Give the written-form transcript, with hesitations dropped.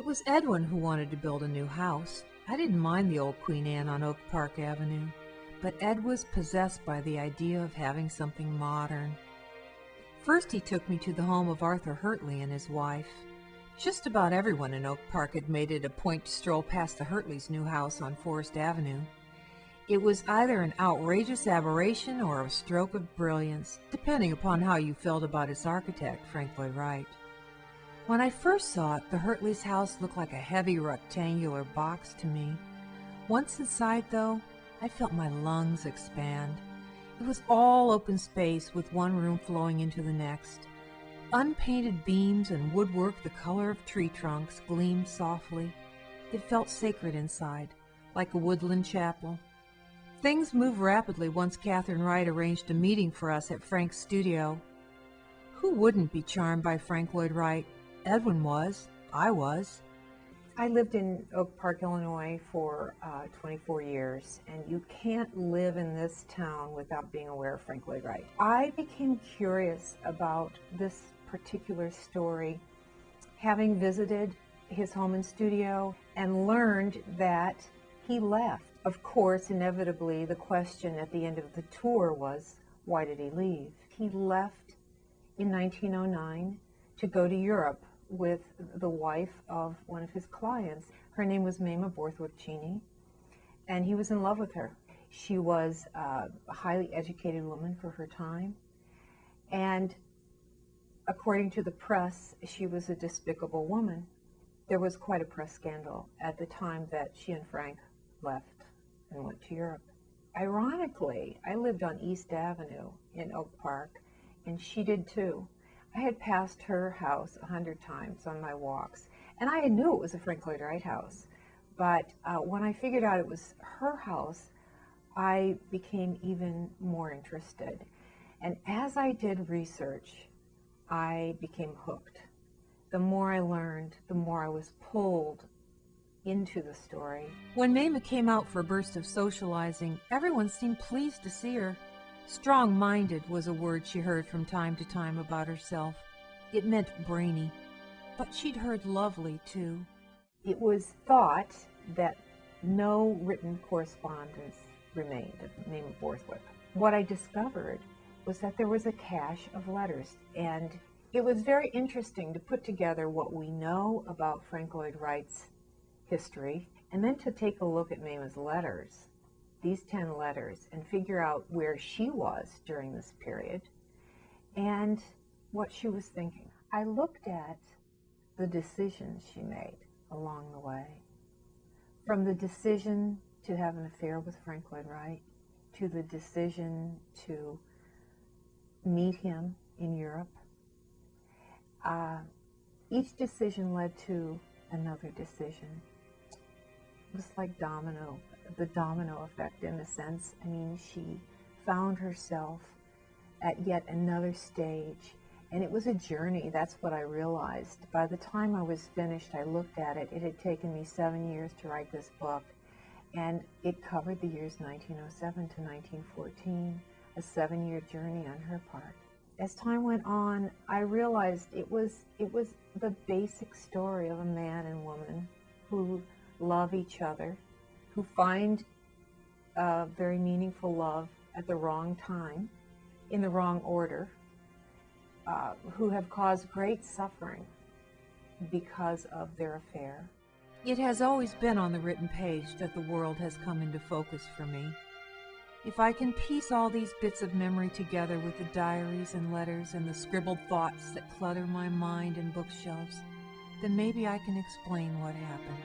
It was Edwin who wanted to build a new house. I didn't mind the old Queen Anne on Oak Park Avenue, but Ed was possessed by the idea of having something modern. First, he took me to the home of Arthur Hurtley and his wife. Just about everyone in Oak Park had made it a point to stroll past the Hurtleys' new house on Forest Avenue. It was either an outrageous aberration or a stroke of brilliance, depending upon how you felt about its architect, Frank Lloyd Wright. When I first saw it, the Hurtleys' house looked like a heavy rectangular box to me. Once inside, though, I felt my lungs expand. It was all open space with one room flowing into the next. Unpainted beams and woodwork the color of tree trunks gleamed softly. It felt sacred inside, like a woodland chapel. Things moved rapidly once Catherine Wright arranged a meeting for us at Frank's studio. Who wouldn't be charmed by Frank Lloyd Wright? Edwin was. I was. I lived in Oak Park, Illinois for 24 years, and you can't live in this town without being aware of Frank Lloyd Wright. I became curious about this particular story, having visited his home and studio and learned that he left. Of course, inevitably, the question at the end of the tour was, why did he leave? He left in 1909 to go to Europe with the wife of one of his clients. Her name was Mamie Borthwick Cheney, and he was in love with her. She was a highly educated woman for her time, and according to the press, she was a despicable woman. There was quite a press scandal at the time that she and Frank left and went to Europe. Ironically, I lived on East Avenue in Oak Park, and she did too. I had passed her house 100 times on my walks, and I knew it was a Frank Lloyd Wright house. But when I figured out it was her house, I became even more interested. And as I did research, I became hooked. The more I learned, the more I was pulled into the story. When Mamie came out for a burst of socializing, everyone seemed pleased to see her. Strong-minded was a word she heard from time to time about herself. It meant brainy, but she'd heard lovely, too. It was thought that no written correspondence remained of Mamie Borthwick. What I discovered was that there was a cache of letters, and it was very interesting to put together what we know about Frank Lloyd Wright's history, and then to take a look at Mamie's letters, these 10 letters, and figure out where she was during this period and what she was thinking. I looked at the decisions she made along the way, from the decision to have an affair with Frank Lloyd Wright to the decision to meet him in Europe. Each decision led to another decision. It was like the domino effect in a sense. I mean, she found herself at yet another stage, and it was a journey. That's what I realized. By the time I was finished, I looked at it. It had taken me 7 years to write this book, and it covered the years 1907 to 1914, a 7-year journey on her part. As time went on, I realized it was the basic story of a man and woman who love each other, who find very meaningful love at the wrong time, in the wrong order, who have caused great suffering because of their affair. It has always been on the written page that the world has come into focus for me. If I can piece all these bits of memory together with the diaries and letters and the scribbled thoughts that clutter my mind and bookshelves, then maybe I can explain what happened.